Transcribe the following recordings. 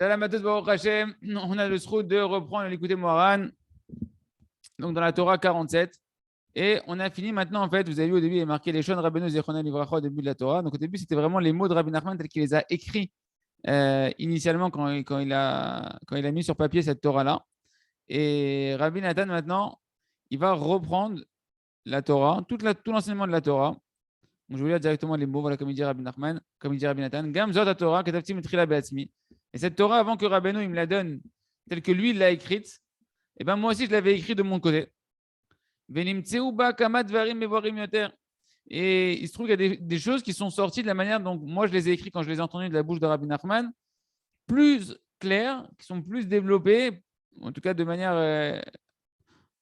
Salam à tous, Baruch Hashem. On a le sroud de reprendre l'écouter Moharan, donc dans la Torah 47. Et on a fini maintenant, en fait, vous avez vu au début, il y a marqué les Shon Rabbeinu Zechronah Livracha au début de la Torah. Donc au début, c'était vraiment les mots de Rabbi Nachman tels qu'il les a écrits initialement quand il a mis sur papier cette Torah-là. Et Rabbi Nathan, maintenant, il va reprendre la Torah, tout l'enseignement de la Torah. Donc, je vais vous lire directement les mots, voilà, comme il dit Rabbi Nachman, comme il dit Rabbi Nathan. Gam zot Torah, katavti mitrila be'atzmi. Et cette Torah, avant que Rabbeinu il me la donne telle que lui il l'a écrite, et ben moi aussi je l'avais écrite de mon côté. Et il se trouve qu'il y a des choses qui sont sorties de la manière dont moi je les ai écrites quand je les ai entendues de la bouche de Rabbi Nachman, plus claires, qui sont plus développées, en tout cas de manière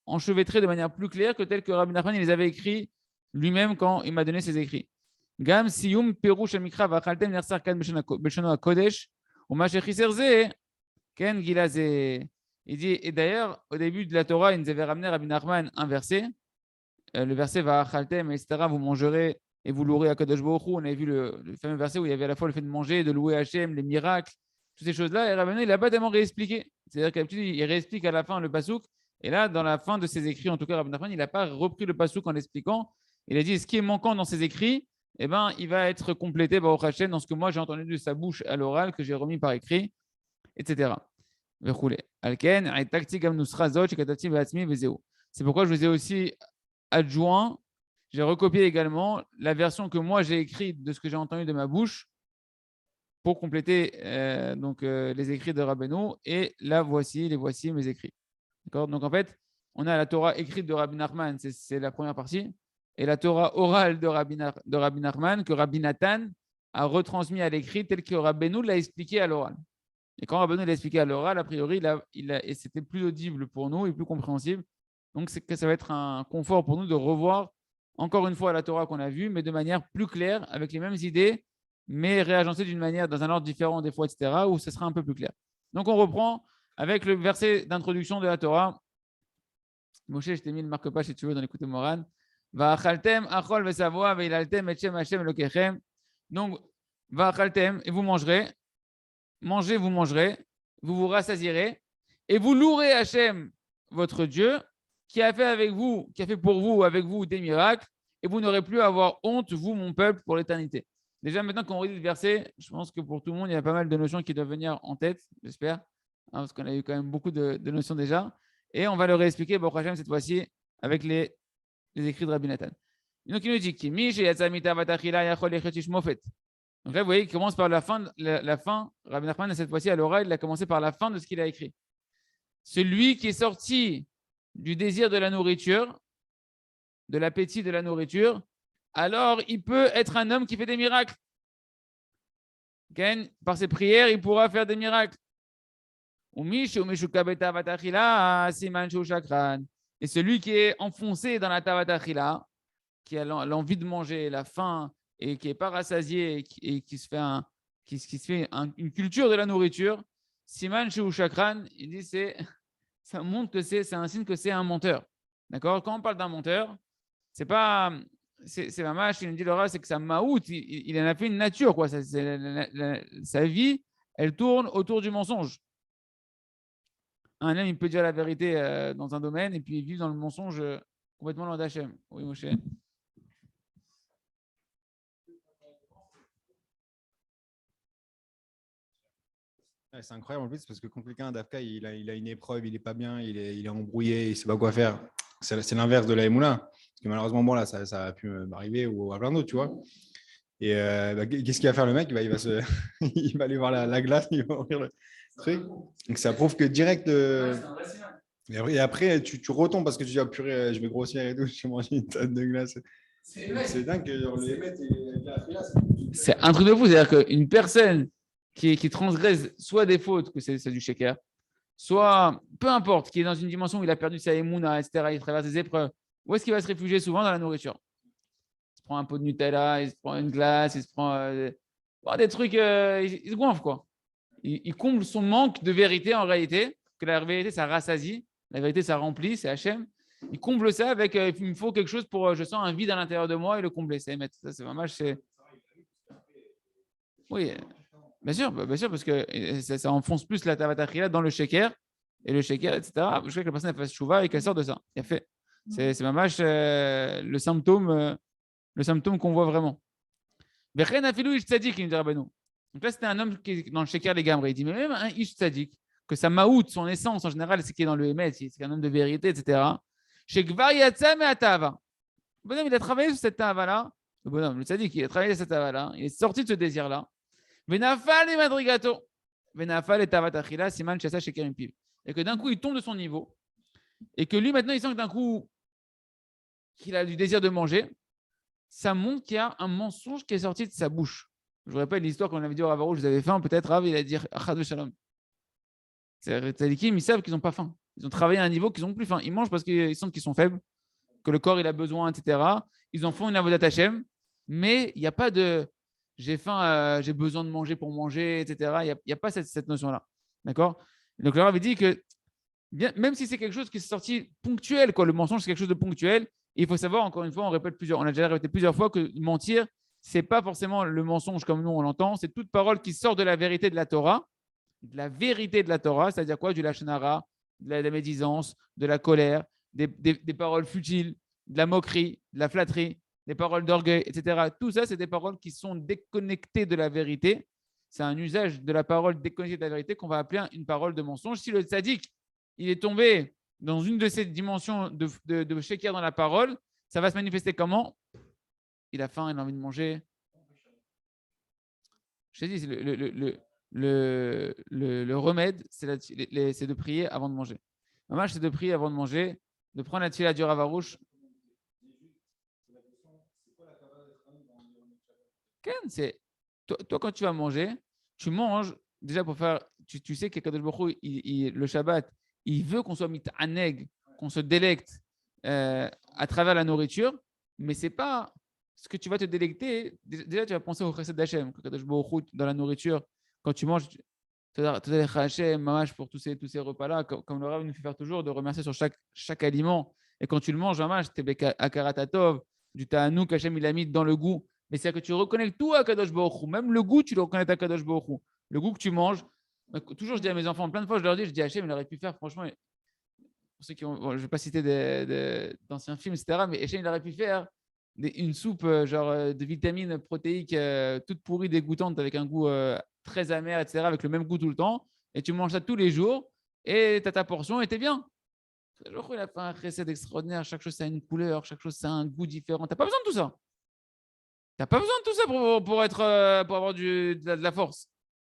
enchevêtrée, de manière plus claire que telles que Rabbi Nachman il les avait écrites lui-même quand il m'a donné ses écrits. Gam siyum perush amikra v'achaltem nersar kan b'shono hakodesh u'mashechiserze ken gilaze. Il dit, et d'ailleurs, au début de la Torah, il nous avait ramené Rabbi Nachman un verset. Le verset va Chaltem, etc. Vous mangerez et vous louerez à Kadosh Baruch Hu. On avait vu le fameux verset où il y avait à la fois le fait de manger, de louer Hachem, les miracles, toutes ces choses-là. Et Rabbeinu, il n'a pas tellement réexpliqué. C'est-à-dire qu'habitude, il réexplique à la fin le pasouk. Et là, dans la fin de ses écrits, en tout cas, Rabbi Nachman, il n'a pas repris le pasouk en l'expliquant. Il a dit, ce qui est manquant dans ses écrits, eh ben, il va être complété Baruch Hashem dans ce que moi j'ai entendu de sa bouche à l'oral, que j'ai remis par écrit, etc. C'est pourquoi je vous ai aussi adjoint, j'ai recopié également la version que moi j'ai écrite de ce que j'ai entendu de ma bouche pour compléter les écrits de Rabbeinu. Et là, les voici mes écrits. D'accord. Donc en fait, on a la Torah écrite de Rabbi Nachman, c'est la première partie, et la Torah orale de Rabbi Nachman que Rabbi Nathan a retransmis à l'écrit tel que Rabbeinu l'a expliqué à l'oral. Et quand Rabbeinu l'a expliqué à l'oral, a priori, et c'était plus audible pour nous et plus compréhensible. Donc, ça va être un confort pour nous de revoir encore une fois la Torah qu'on a vue, mais de manière plus claire, avec les mêmes idées, mais réagencées d'une manière, dans un ordre différent des fois, etc., où ce sera un peu plus clair. Donc, on reprend avec le verset d'introduction de la Torah. Moshe, je t'ai mis le marque-page si tu veux dans l'écoute Moran. Va'achaltem achol ve'savoa ve'ilaltem et shem Hashem elokechem. Donc, va'achaltem, et vous mangerez. Mangez, vous mangerez, vous vous rassasierez, et vous louerez Hachem, votre Dieu, qui a fait pour vous, avec vous, des miracles, et vous n'aurez plus à avoir honte, vous, mon peuple, pour l'éternité. Déjà, maintenant qu'on relit le verset, je pense que pour tout le monde, il y a pas mal de notions qui doivent venir en tête, j'espère, parce qu'on a eu quand même beaucoup de notions déjà, et on va le réexpliquer, Baruch Hashem, cette fois-ci, avec les écrits de Rabbi Nathan. Donc, il nous dit, donc là, vous voyez, il commence par la fin. Rabbi Nachman, cette fois-ci, à l'oral, il a commencé par la fin de ce qu'il a écrit. Celui qui est sorti du désir de la nourriture, de l'appétit de la nourriture, alors il peut être un homme qui fait des miracles. Par ses prières, il pourra faire des miracles. Et celui qui est enfoncé dans la tavatachila, qui a l'envie de manger, la faim, et qui n'est pas rassasié et qui se fait, une culture de la nourriture, Siman Sheu Shakran, il dit ça montre que c'est un signe que c'est un menteur. D'accord. Quand on parle d'un menteur, c'est pas. C'est ma mâche, il nous dit le c'est que sa maout, il en a fait une nature, quoi. Sa vie, elle tourne autour du mensonge. Un homme, il peut dire la vérité dans un domaine et puis vivre dans le mensonge complètement loin d'Hachem. Oui, Moshe. Ouais, c'est incroyable en plus parce que quand quelqu'un d'Afka, il a une épreuve, il n'est pas bien, il est embrouillé, il ne sait pas quoi faire. C'est l'inverse de la Emouna. Parce que malheureusement, bon, là, ça a pu m'arriver ou à plein d'autres, tu vois. Et qu'est-ce qu'il va faire le mec? Il va aller voir la glace, il va ouvrir le truc. Donc ça prouve que direct. Et après, tu retombes parce que tu dis, ah, purée, je vais grossir et tout, je vais manger une tonne de glace. C'est dingue que les mecs c'est un truc de fou, c'est-à-dire qu'une personne qui transgresse soit des fautes, que c'est du shaker, soit, peu importe, qui est dans une dimension où il a perdu sa émouna, etc., il traverse des épreuves, où est-ce qu'il va se réfugier souvent dans la nourriture? Il se prend un pot de Nutella, il se prend une glace, il se prend des trucs, il se gonfle, quoi. Il comble son manque de vérité en réalité, que la vérité, ça rassasie, la vérité, ça remplit, c'est Hachem. Il comble ça avec, il me faut quelque chose pour, je sens un vide à l'intérieur de moi et le combler. Ça, c'est vraiment, oui. Bien sûr, parce que ça enfonce plus la tavat achila dans le sheker, et le sheker, etc. Je crois que la personne elle fasse chouva et qu'elle sort de ça. Il a fait. C'est mamash le symptôme qu'on voit vraiment. Vechen afilou ish tzadik, il me dit Rabbeinu. Donc là, c'était un homme qui est dans le sheker les gamres. Il dit, mais même un ish tzadik, que sa maout, son essence en général, c'est qui est dans le émet, c'est un homme de vérité, etc. Shekvar yatsa me atava. Le bonhomme, il a travaillé sur cette tava-là. Le bonhomme, le tzadik, il a travaillé sur cette tava-là. Il est sorti de ce désir-là. Venafal et madrigato. Venafal et tavat achila, siman chassa shekerim piv. Et que d'un coup, il tombe de son niveau. Et que lui, maintenant, il sent que d'un coup, qu'il a du désir de manger. Ça montre qu'il y a un mensonge qui est sorti de sa bouche. Je vous rappelle l'histoire qu'on avait dit au Rav Arush, vous avez faim, peut-être Rav, il a dit Achad ve Shalom. Les tzadikim, ils savent qu'ils n'ont pas faim. Ils ont travaillé à un niveau qu'ils n'ont plus faim. Ils mangent parce qu'ils sentent qu'ils sont faibles, que le corps il a besoin, etc. Ils en font une avodat Hashem, mais il n'y a pas de j'ai faim, j'ai besoin de manger pour manger, etc. Il n'y a pas cette notion-là. D'accord. Donc le Rav avait dit que même si c'est quelque chose qui est sorti ponctuel, quoi, le mensonge c'est quelque chose de ponctuel, il faut savoir, encore une fois, on a déjà répété plusieurs fois que mentir, c'est pas forcément le mensonge comme nous on l'entend, c'est toute parole qui sort de la vérité de la Torah, c'est-à-dire quoi? Du lashon hara, de la médisance, de la colère, des paroles futiles, de la moquerie, de la flatterie, des paroles d'orgueil, etc. Tout ça, c'est des paroles qui sont déconnectées de la vérité. C'est un usage de la parole déconnectée de la vérité qu'on va appeler une parole de mensonge. Si le tzaddik, il est tombé dans une de ces dimensions de sheker dans la parole, ça va se manifester comment? Il a faim, il a envie de manger. Je t'ai dit, le remède, c'est de prier avant de manger. Maman, c'est de prier avant de manger, de prendre la tefila du Rav Arush. Toi, quand tu vas manger, tu manges déjà pour faire. Tu sais que Kadosh Baruch Hu, le Shabbat, il veut qu'on soit mitaneg, qu'on se délecte à travers la nourriture, mais c'est pas ce que tu vas te délecter. Déjà, tu vas penser au chesed d'Hachem, Kadosh Baruch Hu, dans la nourriture. Quand tu manges, tu Hachem, mamash pour tous ces repas-là, comme le Rav nous fait faire toujours, de remercier sur chaque aliment. Et quand tu le manges, mamash, tu es akaratatov, du ta'anouk, Hachem, il a mis dans le goût. Mais c'est que tu reconnais tout à Kadosh Baruch Hu. Même le goût, tu le reconnais à Kadosh Baruch Hu. Le goût que tu manges. Toujours, je dis à mes enfants, plein de fois, je leur dis, Hachem, il aurait pu faire, franchement, pour ceux qui ont, bon, je ne vais pas citer d'anciens films, etc., mais Hachem, il aurait pu faire une soupe de vitamines protéiques toute pourrie, dégoûtante, avec un goût très amer, etc., avec le même goût tout le temps. Et tu manges ça tous les jours, et tu as ta portion, et tu es bien. Il a fait un recette extraordinaire. Chaque chose, ça a une couleur, chaque chose, ça a un goût différent. Tu n'as pas besoin de tout ça. Tu n'as pas besoin de tout ça pour avoir de la force.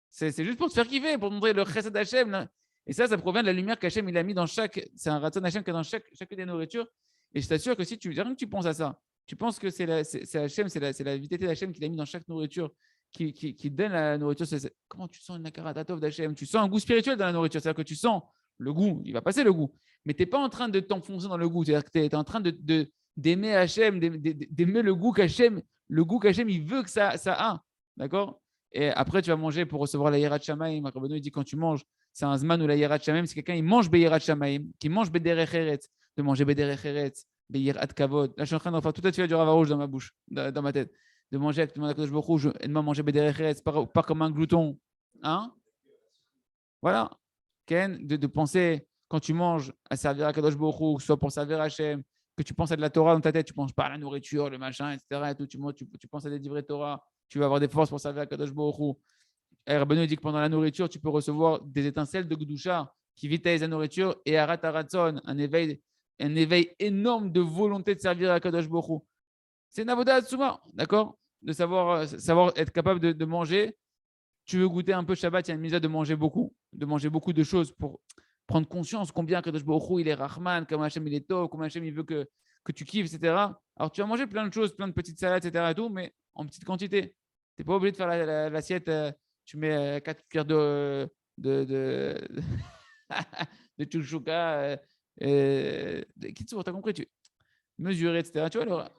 C'est juste pour te faire kiffer, pour te montrer le chesed Hachem. Et ça provient de la lumière qu'Hachem il a mis dans c'est un ratzon Hachem qui est dans chacune des nourritures. Et je t'assure que si tu penses à ça, tu penses que c'est Hachem, c'est la vitalité d'Hachem qu'il a mis dans chaque nourriture qui donne la nourriture. Comment tu sens une nakaratatov d'Hachem? Tu sens un goût spirituel dans la nourriture. C'est-à-dire que tu sens le goût, il va passer le goût. Mais tu n'es pas en train de t'enfoncer dans le goût. C'est-à-dire que tu es en train d'aimer Hachem, d'aimer le goût qu'Hachem il veut que ça a. D'accord? Et après, tu vas manger pour recevoir la Yerat Shamaim. Rabbeinu dit quand tu manges, c'est un zman ou la Yerat Shamaim. C'est quelqu'un qui mange Beyerat Shamaim, qui mange Bederech Eretz, de manger Bederech Eretz, Beyerat Kavod. Là, je suis en train de faire toute la tuile du Rav Arush dans ma bouche, dans ma tête. De manger avec le Kadosh Baruch Hu, et de manger Bederech Eretz, pas comme un glouton. Hein? Voilà. Ken, de penser quand tu manges à servir à Kadosh Baruch Hu, soit pour servir Hachem, que tu penses à de la Torah dans ta tête, tu ne penses pas à la nourriture, le machin, etc. Et tout, tu penses à des livrets Torah, tu vas avoir des forces pour servir à Kadosh Baruch Hu. Et Rabbeinu dit que pendant la nourriture, tu peux recevoir des étincelles de Gdusha qui vitalisent la nourriture et Arat Aratzon, un éveil énorme de volonté de servir à Kadosh Baruch Hu. C'est une avoda Hatsuma, d'accord? De savoir être capable de manger. Tu veux goûter un peu Shabbat, il y a une mise de manger beaucoup de choses pour prendre conscience combien Kadosh Baruch Hu, il est Rahman, comme Hachem il est Tov, comme Hachem il veut que tu kiffes, etc. Alors tu vas manger plein de choses, plein de petites salades, etc. Et tout, mais en petite quantité. Tu n'es pas obligé de faire l'assiette, tu mets 4 cuillères de chouchouka, Kitsour, tu as compris, tu mesurer, etc. Tu vois,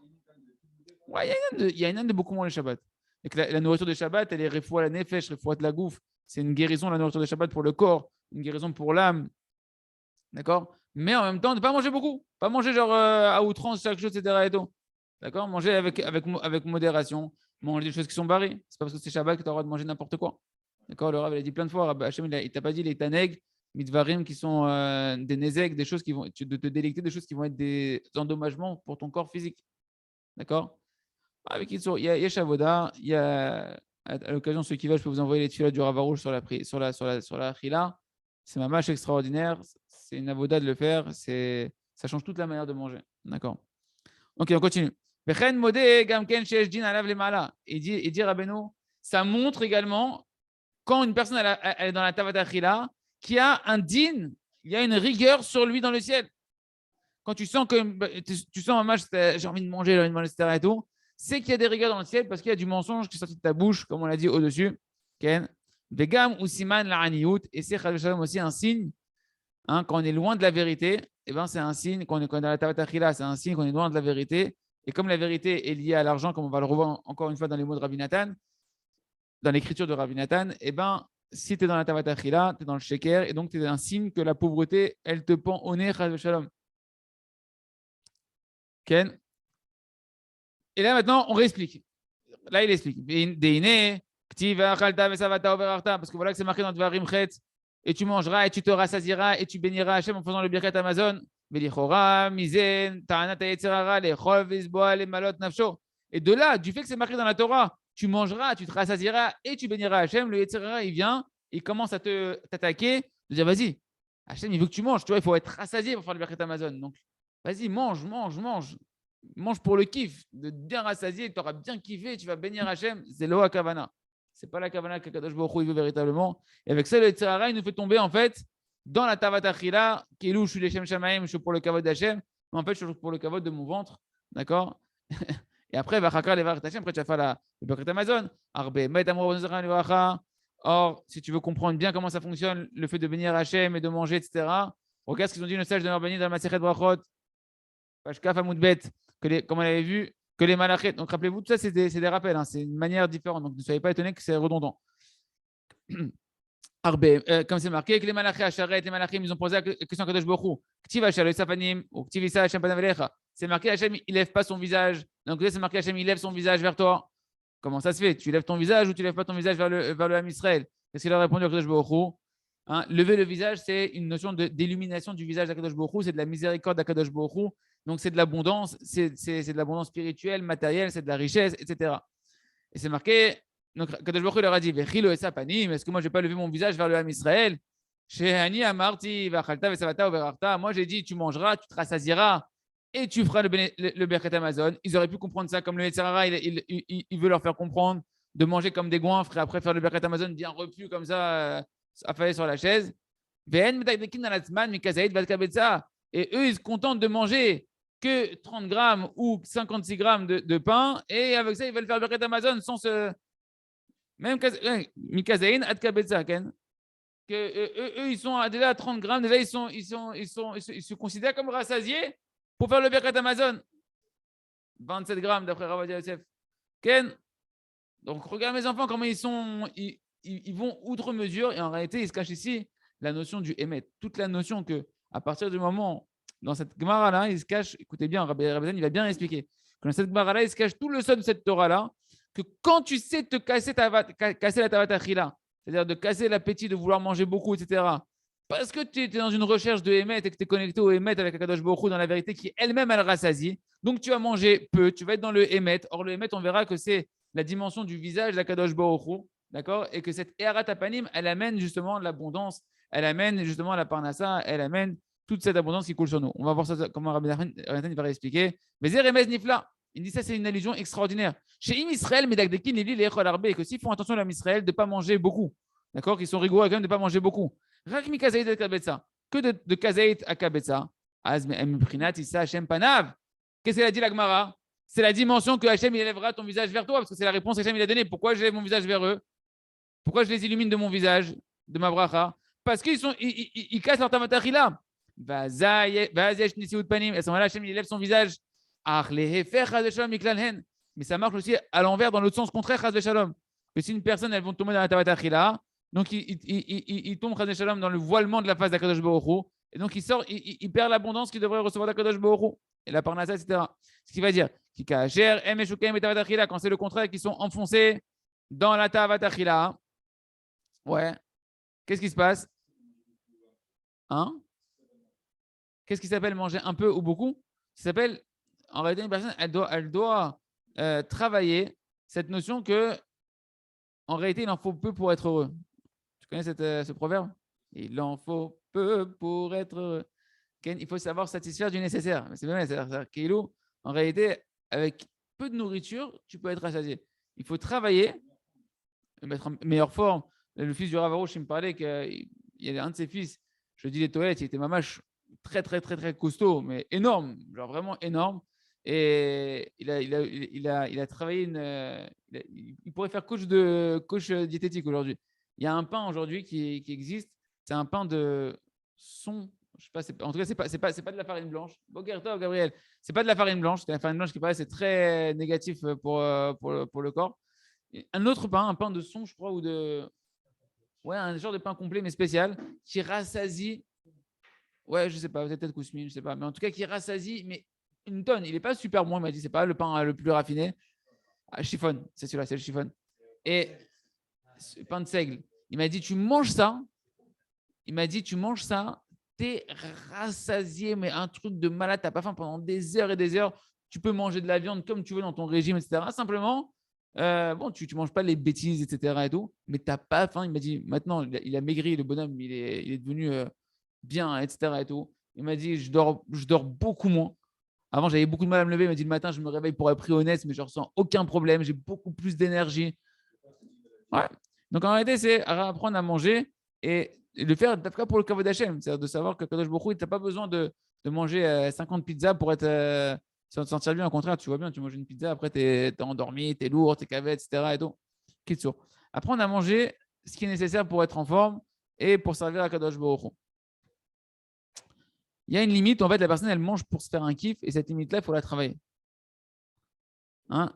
ouais, il y a une âne de beaucoup moins le Shabbat. Et que la nourriture de Shabbat, elle est refoua la nefesh, refoua la gouffe. C'est une guérison, la nourriture de Shabbat pour le corps, une guérison pour l'âme. D'accord? Mais en même temps, ne pas manger beaucoup. Pas manger genre à outrance chaque chose, etc. Et tout. D'accord? Manger avec modération. Manger des choses qui sont barrées. C'est pas parce que c'est Shabbat que tu as le droit de manger n'importe quoi. D'accord, le Rav il a dit plein de fois, Hachem, il t'a pas dit les Taneg, Mitvarim qui sont des Nezek, des choses qui vont de te délecter, des choses qui vont être des endommagements pour ton corps physique. D'accord. Avec il y a Yeshavoda, il y a à l'occasion, ceux qui veulent, je peux vous envoyer les tuiles du Ravarouche sur la Achila. C'est ma mâche extraordinaire. C'est une avoda de le faire. Ça change toute la manière de manger. D'accord. Ok, on continue. Il dit Rabbeinu, ça montre également quand une personne elle est dans la Tavat Achila, qu'il y a un din, il y a une rigueur sur lui dans le ciel. Quand tu sens que tu sens un match, j'ai envie de manger, etc. et tout, c'est qu'il y a des rigueurs dans le ciel parce qu'il y a du mensonge qui est sorti de ta bouche, comme on l'a dit au-dessus. Vegam ou siman la aniyut, et c'est aussi un signe, hein, quand on est loin de la vérité, eh ben, c'est un signe, quand on est dans la Tavat Achila, c'est un signe qu'on est loin de la vérité. Et comme la vérité est liée à l'argent, comme on va le revoir encore une fois dans les mots de Rabbi Nathan, dans l'écriture de Rabbi Nathan, eh ben, si tu es dans la Tavat Achila, tu es dans le Sheker, et donc tu es un signe que la pauvreté, elle te pend au nez, Chas Shalom. Ken. Et là, maintenant, on réexplique. Là, il explique. Parce que voilà que c'est marqué dans Dvarim Chet. Et tu mangeras et tu te rassasieras et tu béniras Hachem en faisant le birkat Amazon. Et de là, du fait que c'est marqué dans la Torah, tu mangeras, tu te rassasieras et tu béniras Hachem, le Yetzirara, il vient, il commence à t'attaquer, de dire vas-y, Hachem, il veut que tu manges. Tu vois, il faut être rassasié pour faire le birkat Amazon. Donc, vas-y, mange, mange, mange. Mange pour le kiff, de bien rassasier, tu auras bien kiffé, tu vas bénir Hachem. C'est l'Oa Kavana. C'est pas la Kavana que Kadosh Baruch Hu il veut véritablement. Et avec ça, le Yetzirara, il nous fait tomber en fait dans la Tavat Achila, qui est où je suis les Shem Shamaim, je suis pour le kavod d'Hachem, mais en fait, je suis pour le kavod de mon ventre. D'accord. Et après, Vachakar, les Varat Hachem, après, tu vas faire le Birkat Amazon. Arbe, Met Amor, Or, si tu veux comprendre bien comment ça fonctionne, le fait de bénir Hachem et de manger, etc., regarde ce qu'ils ont dit le sage de leur bénir dans la Masechet Brachot, Pashkaf Amoudbet, comme on avait vu, que les malachets. Donc, rappelez-vous, tout ça, c'est des rappels, hein, c'est une manière différente. Donc, ne soyez pas étonnés que c'est redondant. Comme c'est marqué, que les malachés Hacharet, les malachim, ils ont posé la question à Kadosh Baruch Hu. Ktiv Hachal Safanim, ou Ktiv Issa Hachem Panavelecha. C'est marqué Hachem, il lève pas son visage. Donc là, c'est marqué Hachem, il lève son visage vers toi. Comment ça se fait? Tu lèves ton visage ou tu lèves pas ton visage vers le Ham Israël? Qu'est-ce qu'il a répondu à Kadosh Baruch Hu? Hein, lever le visage, c'est une notion d'illumination du visage d'Akadosh Baruch Hu, c'est de la miséricorde d'Akadosh Baruch Hu. Donc c'est de l'abondance, c'est de l'abondance spirituelle, matérielle, c'est de la richesse, etc. Et c'est marqué. Donc, Kadosh Baruch Hu leur a dit, est-ce que moi, je n'ai pas levé mon visage vers le Ham Israël? Moi, j'ai dit, tu mangeras, tu te rassasieras et tu feras le Birkat Amazon. Ils auraient pu comprendre ça comme le Yetzirara, il veut leur faire comprendre de manger comme des goinfres et après faire le Birkat Amazon bien repu comme ça, affalé sur la chaise. Et eux, ils se contentent de manger que 30 grammes ou 56 grammes de pain et avec ça, ils veulent faire le Birkat Amazon sans se. Même Mikazaïn, Adkabetza, Ken. Eux, ils sont déjà à 30 grammes, déjà, ils se considèrent comme rassasiés pour faire le Birkat Amazon. 27 grammes d'après Ravadia Yosef. Ken. Donc, regarde mes enfants, comment ils vont outre mesure et en réalité, il se cache ici la notion du Emet. Toute la notion que, à partir du moment, dans cette Gemara-là, il se cache, écoutez bien, Rabbi il va bien expliquer, que dans cette Gemara-là, il se cache tout le son de cette Torah-là, que quand tu sais te casser la Tavat Achila, c'est-à-dire de casser l'appétit de vouloir manger beaucoup, etc., parce que tu es dans une recherche de Emet et que tu es connecté au Emet avec Akadosh Baruch Hu dans la vérité qui elle-même elle rassasie, donc tu vas manger peu, tu vas être dans le Emet. Or, le Emet, on verra que c'est la dimension du visage d'Akadosh Baruch Hu, d'accord? Et que cette Eharat Apanim, elle amène justement l'abondance, elle amène justement la Parnassa, elle amène toute cette abondance qui coule sur nous. On va voir ça comment Rabbi Nathan va réexpliquer. Mais Remez Nifla. Il dit ça, c'est une allusion extraordinaire. Chez Im Israël, Medagdekin, les lits, les Echol que s'ils font attention à l'Am Israël de ne pas manger beaucoup, d'accord, qu'ils sont rigoureux quand même de ne pas manger beaucoup. Rak mi kazaït à kabetza, que de kazaït à kabetza. Az meprinat issa Hashem panav. Qu'est-ce qu'elle a dit la Gemara? C'est la dimension que Hashem il élèvera ton visage vers toi, parce que c'est la réponse que Hashem il a donnée. Pourquoi je lève mon visage vers eux? Pourquoi je les illumine de mon visage, de ma bracha? Parce qu'ils cassent leur tamatachila. À ce moment-là, Hashem il élève son visage. Mais ça marche aussi à l'envers, dans l'autre sens contraire, chas v'shalom. Que si une personne, elles vont tomber dans la Tavat Achila, donc il tombe chas v'shalom dans le voilement de la face d'Akadosh Baruch Hu, et donc il perd l'abondance qu'il devrait recevoir d'Akadosh Baruch Hu, et la parnassa, etc. Ce qui va dire, quand c'est le contraire, qu'ils sont enfoncés dans la Tavat Achila, Ouais. Qu'est-ce qui se passe? Hein? Qu'est-ce qui s'appelle manger un peu ou beaucoup? Ça s'appelle, en réalité, une personne, elle doit travailler cette notion que, en réalité, il en faut peu pour être heureux. Tu connais ce proverbe? Il en faut peu pour être heureux. Il faut savoir satisfaire du nécessaire. Mais c'est bien, c'est-à-dire qu'Ilo, en réalité, avec peu de nourriture, tu peux être rassasié. Il faut travailler, mettre en meilleure forme. Le fils du Ravarouche, il me parlait qu'il y a un de ses fils, je dis les toilettes, il était mamache très, très, très, très costaud, mais énorme, genre vraiment énorme. Et il a travaillé il pourrait faire coach diététique aujourd'hui. Il y a un pain aujourd'hui qui existe, c'est un pain de son. Je sais pas, en tout cas, c'est pas de la farine blanche. Bokertov, Gabriel, c'est pas de la farine blanche. C'est la farine blanche qui paraît, c'est très négatif pour le corps. Un autre pain, un pain de son, je crois, ou de. Ouais, un genre de pain complet, mais spécial, qui rassasie. Ouais, je sais pas, peut-être Kousmine, je sais pas. Mais en tout cas, qui rassasie, mais une tonne. Il n'est pas super bon, il m'a dit, c'est pas le pain le plus raffiné. Ah, chiffon, c'est celui-là, c'est le chiffon. Et pain de seigle. Il m'a dit, tu manges ça. Il m'a dit, tu manges ça, t'es rassasié, mais un truc de malade, t'as pas faim pendant des heures et des heures. Tu peux manger de la viande comme tu veux dans ton régime, etc. Simplement, bon, tu manges pas les bêtises, etc. et tout, mais t'as pas faim. Il m'a dit, maintenant, il a maigri, le bonhomme, il est devenu bien, etc. et tout. Il m'a dit, je dors beaucoup moins. Avant, j'avais beaucoup de mal à me lever. Il m'a dit, le matin, je me réveille pour être pris honnête, mais je ressens aucun problème. J'ai beaucoup plus d'énergie. Ouais. Donc, en réalité, c'est apprendre à manger et le faire pour le kavod Hashem. C'est-à-dire de savoir que Kadosh Baruch Hu, tu n'as pas besoin de manger 50 pizzas pour se sentir bien. Au contraire, tu vois bien, tu manges une pizza, après, tu es endormi, tu es lourd, tu es cavé, etc. Et tout. Kitsour. Apprendre à manger ce qui est nécessaire pour être en forme et pour servir à Kadosh Baruch Hu. Il y a une limite où en fait, la personne, elle mange pour se faire un kiff et cette limite-là, il faut la travailler. Hein?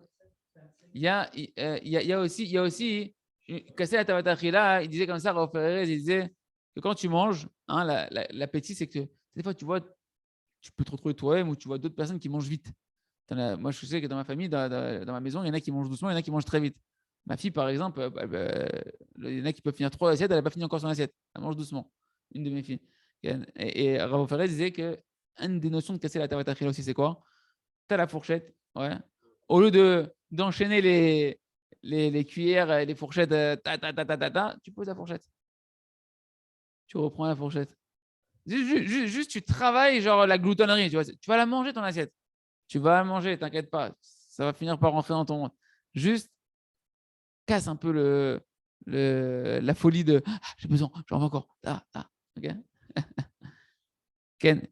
Il y a aussi casser la tabatachila, il disait comme ça, Rav Perez, il disait que quand tu manges, hein, l'appétit, c'est que des fois, tu vois, tu peux te retrouver toi-même ou tu vois d'autres personnes qui mangent vite. Moi, je sais que dans ma famille, dans ma maison, il y en a qui mangent doucement, il y en a qui mangent très vite. Ma fille, par exemple, il y en a qui peuvent finir 3 assiettes, elle n'a pas fini encore son assiette. Elle mange doucement. Une de mes filles. Et Rav Perez disait que une des notions de casser la tabatachila aussi, c'est quoi? Tu as la fourchette, ouais. Au lieu d'enchaîner les cuillères, les fourchettes, tu poses la fourchette. Tu reprends la fourchette. Juste, tu travailles genre la gloutonnerie. Tu vas la manger ton assiette. Tu vas la manger, t'inquiète pas. Ça va finir par rentrer dans ton ventre. Juste casse un peu la folie de j'ai besoin, j'en veux encore. Okay.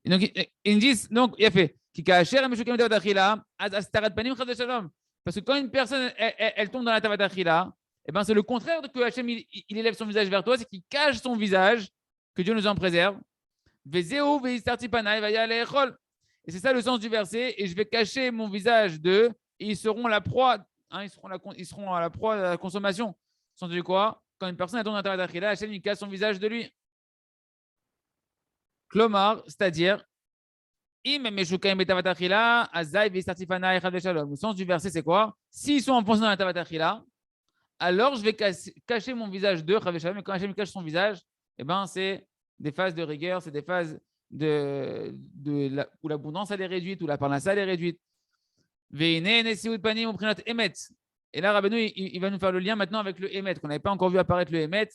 Donc, ils me disent, donc, il a fait. Parce que quand une personne elle tombe dans la tavatachila, eh ben, c'est le contraire de que Hachem il élève son visage vers toi, c'est qu'il cache son visage, que Dieu nous en préserve. Et c'est ça le sens du verset. Et je vais cacher mon visage d'eux, et ils seront la proie, hein, ils seront à la proie de la consommation. Sans dire quoi? Quand une personne tombe dans la tavatachila, Hachem il cache son visage de lui. Klomar, c'est-à-dire, le sens du verset, c'est quoi? S'ils sont enfoncés dans la tavatachila, alors je vais cacher mon visage d'eux, mais quand Hachem cache son visage, eh ben, c'est des phases de rigueur, c'est des phases où l'abondance elle est réduite, où la parnassa elle est réduite. Et là, Rabbeinu, il va nous faire le lien maintenant avec le Emet, qu'on n'avait pas encore vu apparaître le Emet.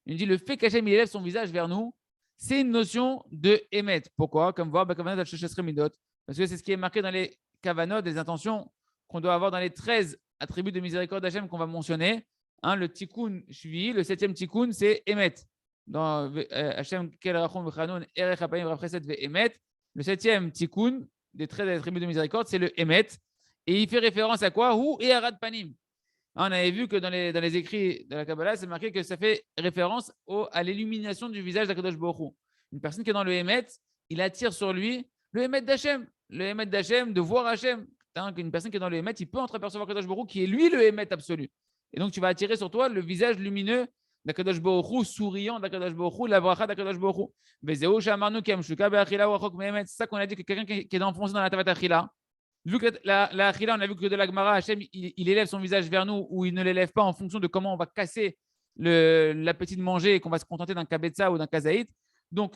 Il dit le fait qu'Hachem élève son visage vers nous, c'est une notion de Emet. Pourquoi? Comme voir Kavanot al-Sheshes Midot. Parce que c'est ce qui est marqué dans les Kavanot, des intentions qu'on doit avoir dans les 13 attributs de miséricorde d'Hachem qu'on va mentionner. Hein, le Tikkun Shvi, le 7e Tikkun, c'est Emet. Dans Hachem Kel Rachum V'Chanun Erech Hapayim Rav Chesed Ve'emet. Le 7e Tikkun des 13 attributs de miséricorde, c'est le Emet. Et il fait référence à quoi? Hu et Arad Panim. On avait vu que dans les écrits de la Kabbalah, c'est marqué que ça fait référence à l'illumination du visage d'Akadosh Baruch Hu. Une personne qui est dans le Emet, il attire sur lui le Emet d'Hachem. Le Emet d'Hachem, de voir Hachem. Une personne qui est dans le Emet, il peut entreapercevoir Akadosh Baruch Hu, qui est lui le Emet absolu. Et donc, tu vas attirer sur toi le visage lumineux d'Akadosh Baruch Hu, souriant d'Akadosh Baruch Hu, la bracha d'Akadosh Baruch Hu. C'est ça qu'on a dit que quelqu'un qui est enfoncé dans la tavat achila, vu que la achila, on a vu que de la Gemara, Hachem, il élève son visage vers nous ou il ne l'élève pas en fonction de comment on va casser l'appétit de manger et qu'on va se contenter d'un kabetza ou d'un kazaït. Donc,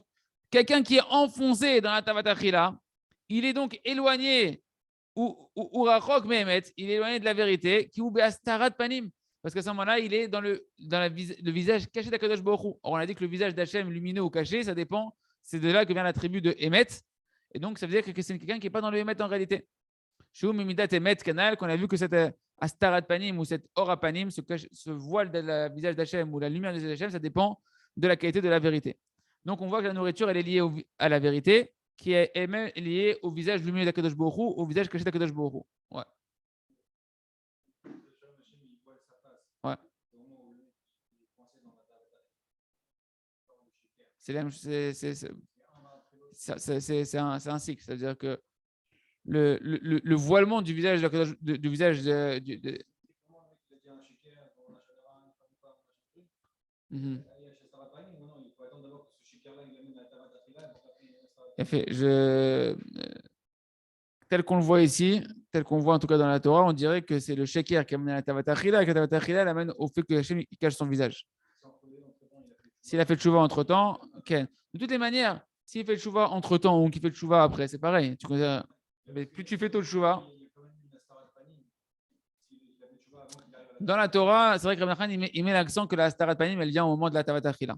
quelqu'un qui est enfoncé dans la tavatachila, il est donc éloigné, ou rachok mehemet, il est éloigné de la vérité, qui ou beastarat panim, parce qu'à ce moment-là, il est dans le visage caché d'Akadosh Baruch Hu. Or, on a dit que le visage d'Hachem lumineux ou caché, ça dépend, c'est de là que vient l'attribut de Emet, et donc ça veut dire que c'est quelqu'un qui n'est pas dans le Emet en réalité. Shou Mimidat Emet Kanal, qu'on a vu que cette Astarat Panim ou cette Ora Panim, ce voile de visage d'Hachem ou la lumière du visage d'Hachem, ça dépend de la qualité de la vérité. Donc, on voit que la nourriture, elle est liée à la vérité, qui est même liée au visage lumineux d'Akadosh Baruch Hu, au visage caché d'Akadosh Baruch Hu. Ouais. Ouais. C'est un cycle. C'est-à-dire que le voilement du visage du visage tel qu'on le voit ici, tel qu'on voit en tout cas dans la Torah, on dirait que c'est le sheker qui amène à la tavatachila, et que la tavatachila amène au fait que Hachem cache son visage. S'il a fait le chouva entre-temps, okay. De toutes les manières, s'il fait le chouva entre-temps ou qu'il fait le chouva après, c'est pareil. Mais plus tu fais tôt le chouva. Dans la Torah, c'est vrai que Rabbi Nachman, il met l'accent que la Starat Panim, elle vient au moment de la Tavatachila.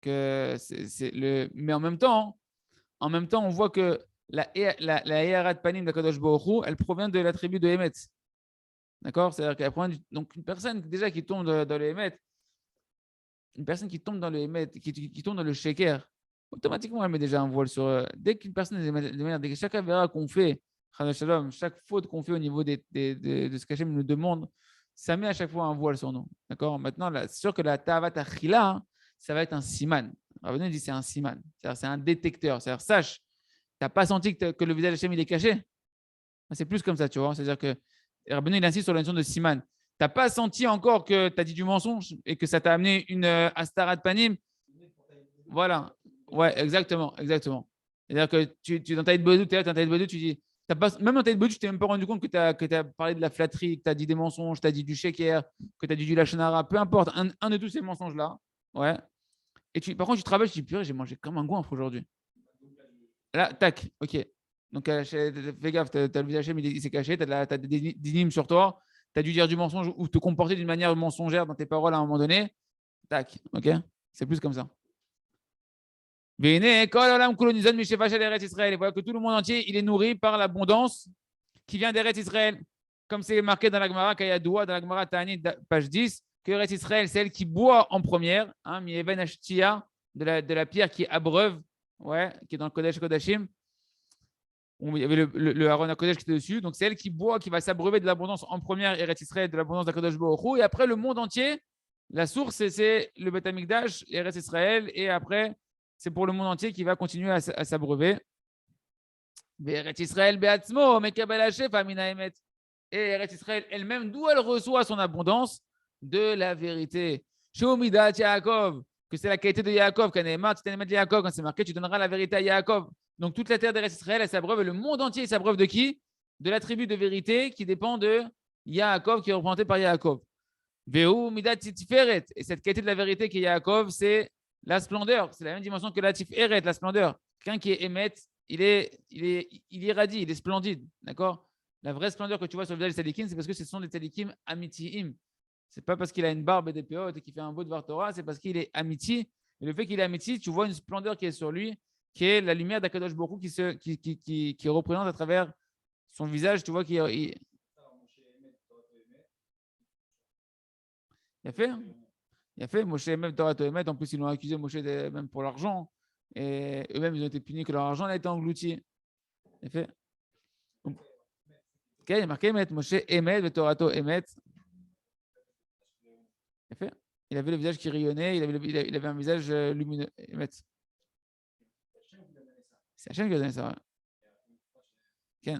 Mais en même temps, on voit que la Eharat Panim de Kadosh Baruch Hu, elle provient de l'attribut de Emet. D'accord? C'est-à-dire qu'elle provient donc une personne déjà qui tombe dans le Emet, une personne qui tombe dans le Emet, qui tombe dans le Sheker, automatiquement elle met déjà un voile sur. Dès qu'une personne, dès que chaque avéra qu'on fait, chaque faute qu'on fait au niveau de ce qu'Hachem nous demande, ça met à chaque fois un voile sur nous. D'accord? Maintenant, c'est sûr que la Tavat Achila, ça va être un siman. Rabbeinu dit c'est un siman. C'est un détecteur. C'est-à-dire, sache, tu n'as pas senti que le visage d'Hachem il est caché? C'est plus comme ça, tu vois. C'est-à-dire que Rabbeinu il insiste sur la notion de siman. Tu n'as pas senti encore que tu as dit du mensonge et que ça t'a amené une Astarat Panim? Voilà. Ouais, exactement. C'est-à-dire que dans ta Taïd tu dis, même dans Taïd Bodou, tu t'es même pas rendu compte que tu as parlé de la flatterie, que tu as dit des mensonges, tu as dit du sheker, que tu as dit du lachonara, peu importe, un de tous ces mensonges-là. Ouais. Et par contre, tu travailles, tu dis, purée, j'ai mangé comme un goinfre aujourd'hui. Là, tac, ok. Donc, fais gaffe, tu as le visage, il s'est caché, tu as des dynimes sur toi, tu as dû dire du mensonge ou te comporter d'une manière mensongère dans tes paroles à un moment donné. Tac, ok. C'est plus comme ça. Et voilà que tout le monde entier, il est nourri par l'abondance qui vient d'Eretz Israël. Comme c'est marqué dans la Gemara, Kayadoua, dans la Gemara Ta'anit, page 10, que Eretz Israël, c'est elle qui boit en première, Mi'even Ashtia, de la pierre qui abreuve, ouais, qui est dans le Kodesh Kodashim. Il y avait le Aaron HaKodesh qui était dessus. Donc, c'est elle qui boit, qui va s'abreuver de l'abondance en première, Eretz Israël, de l'abondance d'Akadosh Baruch Hu. Et après, le monde entier, la source, c'est le Beth Amikdash, Eretz Israël. Et après, c'est pour le monde entier qui va continuer à s'abreuver. Eretz Israël be'atzmo, mekabel hashef amina emet. Et Eretz Israël elle-même, d'où elle reçoit son abondance? De la vérité. Shomidat Yaakov, que c'est la qualité de Yaakov. Quand c'est marqué, tu donneras la vérité à Yaakov. Donc toute la terre d'Eretz Israël, elle s'abreuve. Et le monde entier s'abreuve de qui? De l'attribut de vérité qui dépend de Yaakov, qui est représenté par Yaakov. Veu midat tiferet. Et cette qualité de la vérité qui est Yaakov, c'est la splendeur. C'est la même dimension que la tiferet, la splendeur. Quelqu'un qui est émet, il irradie, il est splendide. D'accord? La vraie splendeur que tu vois sur le visage des tzadikim, c'est parce que ce sont des tzadikim amitiim. C'est pas parce qu'il a une barbe et des péotes et qu'il fait un beau de Vartora, c'est parce qu'il est amiti. Et le fait qu'il est amiti, tu vois une splendeur qui est sur lui, qui est la lumière d'Akadosh Baruch Hu qui représente à travers son visage, tu vois, il a fait Moshe même Torah Toemet. En plus, ils l'ont accusé Moshe même pour l'argent. Et eux-mêmes, ils ont été punis que leur argent a été englouti. Il a fait. Ok, il y a marqué Emet, Moshe Emet, Torato Emet. Il avait le visage qui rayonnait, il avait un visage lumineux. C'est Hachem qui a donné ça. Ouais.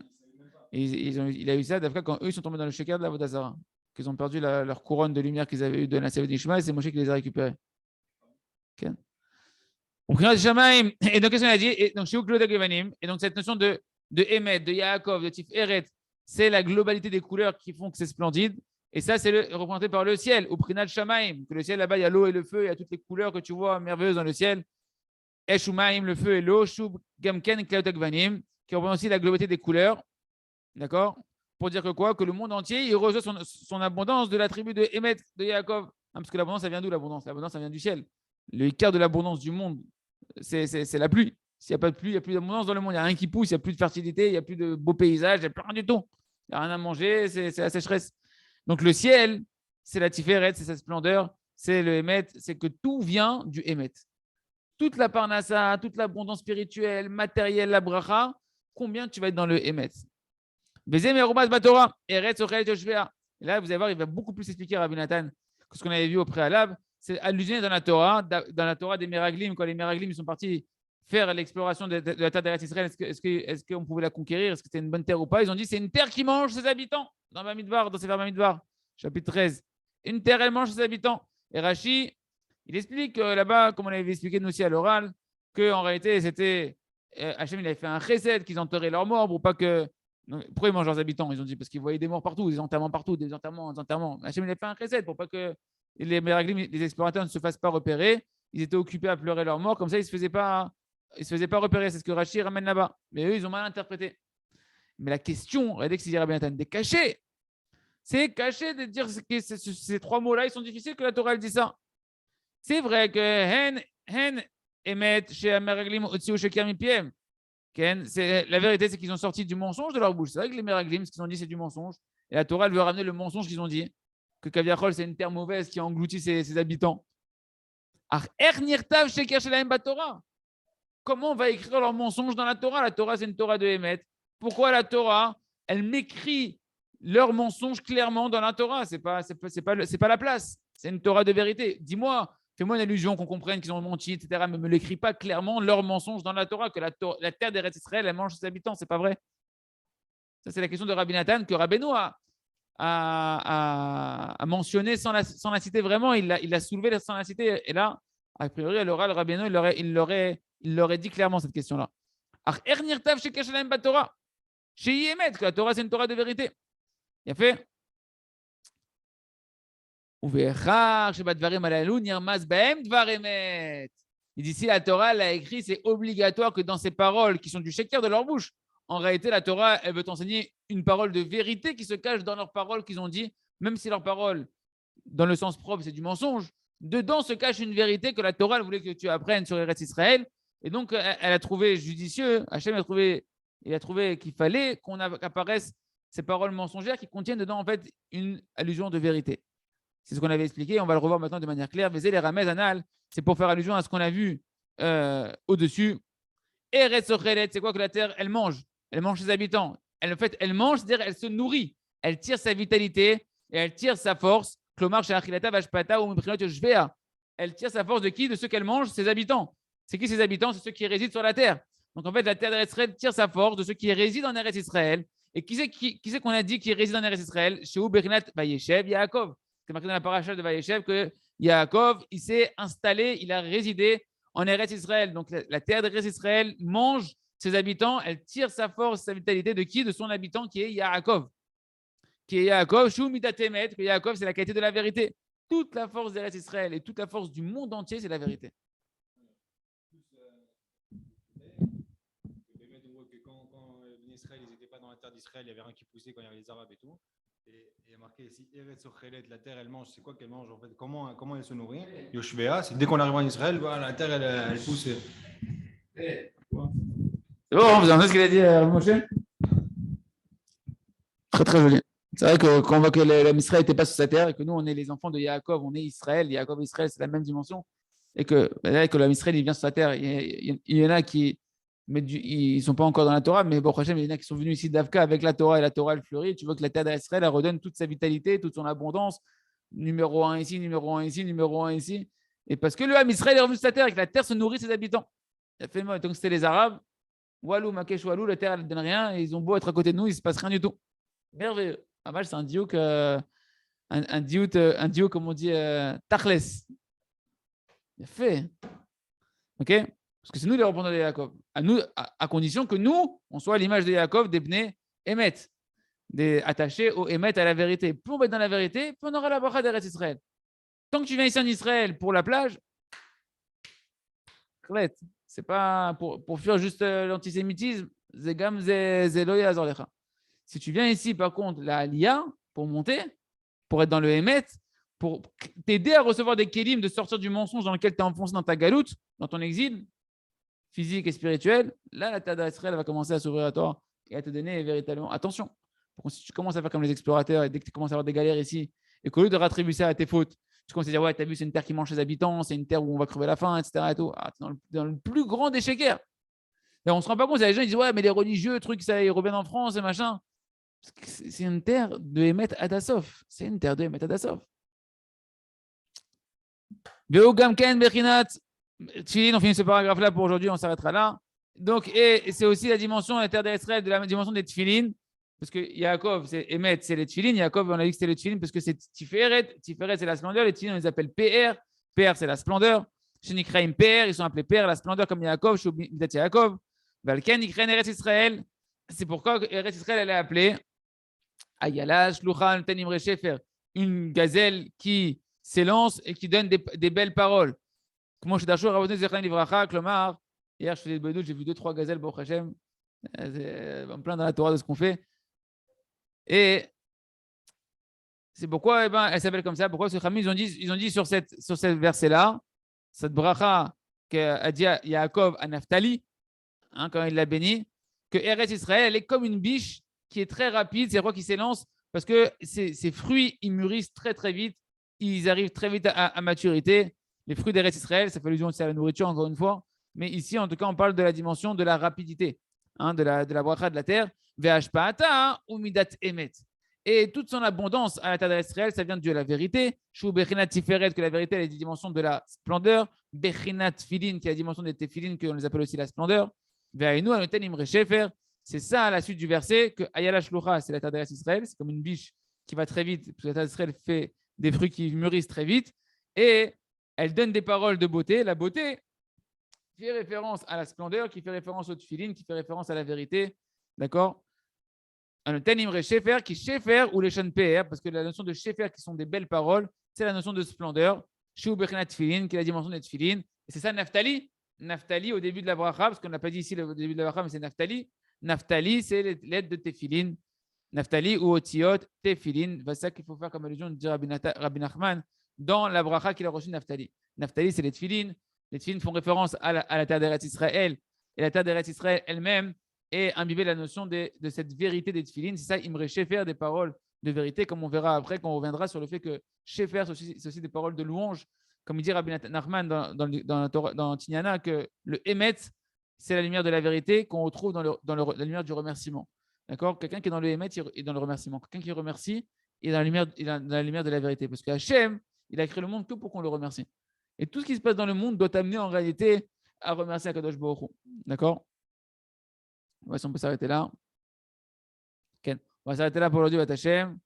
Il a eu ça d'Afka quand eux ils sont tombés dans le sheker de la Vodazara, qu'ils ont perdu leur couronne de lumière qu'ils avaient eu de la Sevet d'Ishmael, c'est Moshe qui les a récupérés. Okay. Et donc, qu'est-ce qu'on a dit? Et donc, et donc, cette notion de Emet, de Yaakov, de Tiferet, c'est la globalité des couleurs qui font que c'est splendide. Et ça, c'est représenté par le ciel, au Prinat Shamaim, que le ciel là-bas, il y a l'eau et le feu, il y a toutes les couleurs que tu vois merveilleuses dans le ciel. Eshumaim, le feu et l'eau, Shub Gamken Kleotek Vanim, qui représente aussi la globalité des couleurs. D'accord? Pour dire que quoi? Que le monde entier, il reçoit son abondance de la tribu de Emet, de Yaakov. Parce que l'abondance, ça vient d'où l'abondance? L'abondance, ça vient du ciel. Le quart de l'abondance du monde, c'est la pluie. S'il n'y a pas de pluie, il n'y a plus d'abondance dans le monde. Il n'y a rien qui pousse, il n'y a plus de fertilité, il n'y a plus de beaux paysages, il n'y a plus rien du tout. Il n'y a rien à manger, c'est la sécheresse. Donc le ciel, c'est la Tiferet, c'est sa splendeur, c'est le Emet, c'est que tout vient du Emet. Toute la parnassa, toute l'abondance spirituelle, matérielle, la bracha, combien tu vas être dans le Emet? Et là, vous allez voir, il va beaucoup plus expliquer Rabbi Nathan que ce qu'on avait vu au préalable. C'est allusionné dans la Torah des Meraglim, quand les Meraglim sont partis faire l'exploration de la terre d'Eretz Israël. Est-ce qu'on pouvait la conquérir? Est-ce que c'était une bonne terre ou pas? Ils ont dit c'est une terre qui mange ses habitants. Dans Bamidbar, dans Sefer Bamidbar, chapitre 13. Une terre, elle mange ses habitants. Et Rashi, il explique là-bas, comme on avait expliqué nous aussi à l'oral, qu'en réalité, c'était Hachem, il avait fait un chesed, qu'ils enterraient leurs morts pour pas que. Pourquoi ils mangent leurs habitants? Ils ont dit parce qu'ils voyaient des morts partout, des enterrements partout, des enterrements, des enterrements. Hachem, il avait fait un chesed pour pas que les Meraglim, les explorateurs ne se fassent pas repérer. Ils étaient occupés à pleurer leurs morts, comme ça, ils ne se faisaient pas repérer. C'est ce que Rashi ramène là-bas. Mais eux, ils ont mal interprété. Mais la question, regardez que c'est Rabbi Nathan, des cachets. C'est caché de dire que ces trois mots-là, ils sont difficiles que la Torah elle dit ça. C'est vrai que hen emet chez Meraglim au chez Kermipiem. La vérité, c'est qu'ils ont sorti du mensonge de leur bouche. C'est vrai que les Meraglim, ce qu'ils ont dit, c'est du mensonge. Et la Torah, elle veut ramener le mensonge qu'ils ont dit. Que Kaviachol, c'est une terre mauvaise qui a englouti ses habitants. Comment on va écrire leur mensonge dans la Torah? La Torah, c'est une Torah de Emet. Pourquoi la Torah, elle m'écrit leur mensonge clairement dans la Torah? C'est pas la place. C'est une Torah de vérité. Dis-moi, fais-moi une allusion qu'on comprenne qu'ils ont menti, etc. Mais ne me l'écris pas clairement leur mensonge dans la Torah, que la terre d'Eretz Israël, elle mange ses habitants. C'est pas vrai. Ça, c'est la question de Rabbi Nathan que Rabbeinu a mentionné sans la citer vraiment. Il l'a soulevé sans la citer. Et là, a priori, à l'oral, Rabbeinu, il l'aurait dit clairement cette question-là. Que la Torah, c'est une Torah de vérité. Il a fait. Il dit si la Torah l'a écrit, c'est obligatoire que dans ces paroles qui sont du sheker de leur bouche, en réalité, la Torah, elle veut t'enseigner une parole de vérité qui se cache dans leurs paroles qu'ils ont dit, même si leurs paroles, dans le sens propre, c'est du mensonge. Dedans se cache une vérité que la Torah elle voulait que tu apprennes sur Eretz Israël. Et donc, elle a trouvé judicieux, Hachem a trouvé qu'il fallait qu'apparaissent ces paroles mensongères qui contiennent dedans, en fait, une allusion de vérité. C'est ce qu'on avait expliqué. On va le revoir maintenant de manière claire. Vézé les ramez anal, c'est pour faire allusion à ce qu'on a vu au-dessus. Eretz Ochelet, c'est quoi que la terre, elle mange? Elle mange ses habitants. En fait, elle mange, c'est-à-dire elle se nourrit. Elle tire sa vitalité et elle tire sa force. Klomar chez Achilata Vashpata ou Miprinot Shvea. Elle tire sa force de qui? De ceux qu'elle mange, ses habitants. C'est qui ses habitants? C'est ceux qui résident sur la terre. Donc en fait, la terre d'Eretz Israël tire sa force de ceux qui résident en Eretz Israël. Et qui c'est qu'on a dit qui réside en Eretz Israël? Chez Berinat Vayeshev Yaakov. C'est marqué dans la paracha de Vayeshev que Yaakov, il s'est installé, il a résidé en Eretz Israël. Donc la terre d'Eretz Israël mange ses habitants, elle tire sa force, sa vitalité de qui? De son habitant qui est Yaakov. Qui est Yaakov, Shou Midatemet, que Yaakov, c'est la qualité de la vérité. Toute la force d'Eretz Israël et toute la force du monde entier, c'est la vérité. Quand Israël, ils n'étaient pas dans la terre d'Israël, il y avait rien qui poussait quand il y avait les Arabes et tout. Et il y a marqué ici, Eretz Ochelet, la terre, elle mange. C'est quoi qu'elle mange en fait? Comment elle se nourrit? Yoshvea, c'est dès qu'on arrive en Israël, voilà, la terre, elle pousse. C'est bon, vous entendez ce qu'il a dit, Moshe? Très, très joli. C'est vrai que quand on voit que l'Israël n'était pas sur sa terre et que nous, on est les enfants de Yaakov, on est Israël. Yaakov et Israël, c'est la même dimension. Et que l'Israël, il vient sur sa terre. Il y en a qui ils ne sont pas encore dans la Torah, mais bon, il y en a qui sont venus ici d'Afka avec la Torah et la Torah, elle fleurit. Tu vois que la terre d'Israël, elle redonne toute sa vitalité, toute son abondance. Numéro 1 ici, numéro 1 ici, numéro 1 ici. Et parce que le Ham Israël est revenu sur sa terre et que la terre se nourrit de ses habitants. Donc c'était les Arabes. Walou, Makesh, Walou, la terre, elle ne donne rien. Et ils ont beau être à côté de nous, il ne se passe rien du tout. Merveilleux. C'est un diouk, comme on dit, Tachles. Bien fait. OK? Parce que c'est nous les représentants de Yaakov. À condition que nous, on soit à l'image de Yaakov, d'Ebné, Emet. attachés au émettre à la vérité. Plus on va être dans la vérité, plus on aura la bracha d'Eretz Israël. Tant que tu viens ici en Israël pour la plage, c'est pas pour fuir juste l'antisémitisme. Si tu viens ici, par contre, la Aliyah, pour monter, pour être dans le Hémet, pour t'aider à recevoir des kélim, de sortir du mensonge dans lequel tu es enfoncé dans ta galoute, dans ton exil physique et spirituel, là, la Terre d'Israël va commencer à s'ouvrir à toi et à te donner véritablement. Attention, si tu commences à faire comme les explorateurs et dès que tu commences à avoir des galères ici, et qu'au lieu de rattribuer ça à tes fautes, tu commences à dire, ouais, t'as vu, c'est une terre qui mange ses habitants, c'est une terre où on va crever la faim, etc. Et tout. Ah, dans le plus grand des shakers. Et on ne se rend pas compte, il y a des gens qui disent, ouais, mais les religieux, trucs, ça, ils reviennent en France et machin. C'est une terre de Emet Adassov. C'est une terre de Emet Adassov. Veogamken Bechinat Tfilin, on finit ce paragraphe-là pour aujourd'hui, on s'arrêtera là. Donc, et c'est aussi la dimension de la terre d'Israël, de la dimension des Tfilin, parce que Yaakov, c'est Emet, c'est les Tfilin. Yaakov, on a dit que c'était les Tfilin parce que c'est Tiferet. Tiferet, c'est la splendeur. Les Tfilin, on les appelle PR. PR, c'est la splendeur. Chez Nikraim PR, ils sont appelés PR, la splendeur comme Yaakov, chez Midat Yaakov. Valken, Nikraim, Eretz Israël. C'est pourquoi Eretz Israël, elle est appelée Ayala, Shluchan, Tenimre Shefer, une gazelle qui s'élance et qui donne des belles paroles. Comment je suis d'accord avec Zechran Livracha, Klomar. Hier, je faisais le Bedout, j'ai vu 2-3 gazelles, Baruch Hashem. En plein dans la Torah de ce qu'on fait. Et c'est pourquoi elle s'appelle comme ça. Pourquoi ce Chami, ils ont dit sur cette verset-là, cette bracha qu'a dit Yaakov à Naphtali, quand il l'a béni, que Eretz Israël, elle est comme une biche qui est très rapide, c'est quoi qui s'élance, parce que ces fruits, ils mûrissent très très vite, ils arrivent très vite à maturité. Les fruits d'Eretz Israël, ça fait allusion aussi à la nourriture, encore une fois, mais ici, en tout cas, on parle de la dimension de la rapidité, de la bracha de la terre, Ve'ashpa'ata umidat emet. Et toute son abondance à la terre d'Israël, ça vient de Dieu, la vérité. Shu bechinat tiferet, que la vérité, elle est la dimension de la splendeur. Bechinat filin, qui est la dimension des tefilin, qu'on les appelle aussi la splendeur. Ve'ainu anoten imre shefer. C'est ça à la suite du verset que Ayala Shlucha, c'est la terre d'Israël, c'est comme une biche qui va très vite, parce que la terre d'Israël fait des fruits qui mûrissent très vite, et elle donne des paroles de beauté. La beauté fait référence à la splendeur, qui fait référence au tefilin, qui fait référence à la vérité, d'accord? Un tenimre shefer, qui shefer ou les shan PR, parce que la notion de shefer, qui sont des belles paroles, c'est la notion de splendeur. Shu bechinat tefilin, qui est la dimension des tefilin, et c'est ça Naphtali. Naphtali au début de la bracha, parce qu'on n'a pas dit ici au début de la bracha, mais c'est Naphtali. Naphtali, c'est les lettres de Tefilin. Naphtali ou Otiot, Tefilin. C'est ça qu'il faut faire comme allusion, dit Rabbi Nachman, dans la bracha qu'il a reçue Naphtali. Naphtali, c'est les Tefilin. Les Tefilin font référence à la terre d'Eretz Israël. Et la terre d'Eretz Israël elle-même est imbibée de la notion de cette vérité des Tefilin. C'est ça, Imre Shefer, des paroles de vérité, comme on verra après quand on reviendra sur le fait que Shefer, c'est aussi des paroles de louange. Comme il dit Rabbi Nachman dans Tignana, que le Emet, c'est la lumière de la vérité qu'on retrouve dans la lumière du remerciement. D'accord? Quelqu'un qui est dans le Hémet, il est dans le remerciement. Quelqu'un qui remercie, il est dans la lumière de la vérité. Parce qu'Hachem, il a créé le monde que pour qu'on le remercie. Et tout ce qui se passe dans le monde doit t'amener en réalité à remercier Akadosh Baruch Hu. D'accord? On va si on peut s'arrêter là. Okay. On va s'arrêter là pour aujourd'hui, Hachem.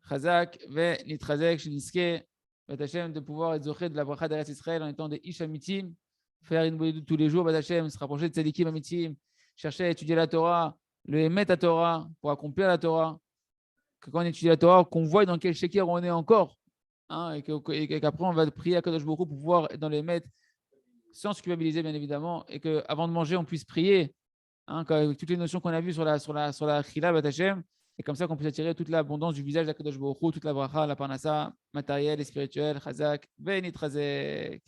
Chazak, ve nitrazek, shiniske. Hachem, de pouvoir être zoché de la bracha d'Eretz Israël en étant des ish amitim. Faire une bouillie tous les jours, Hachem, se rapprocher de tzadikim amitim, chercher à étudier la Torah, le émettre à Torah pour accomplir la Torah. Que quand on étudie la Torah, qu'on voit dans quel sheker on est encore, et qu'après on va prier à Kadosh Baruch Hu pour pouvoir être dans le émettre sans se culpabiliser bien évidemment, et qu'avant de manger on puisse prier, avec toutes les notions qu'on a vues sur la chila, Hachem, et comme ça qu'on puisse attirer toute l'abondance du visage de Kadosh Baruch Hu, toute la bracha, la parnassa matérielle et spirituelle, chazak, venit razek.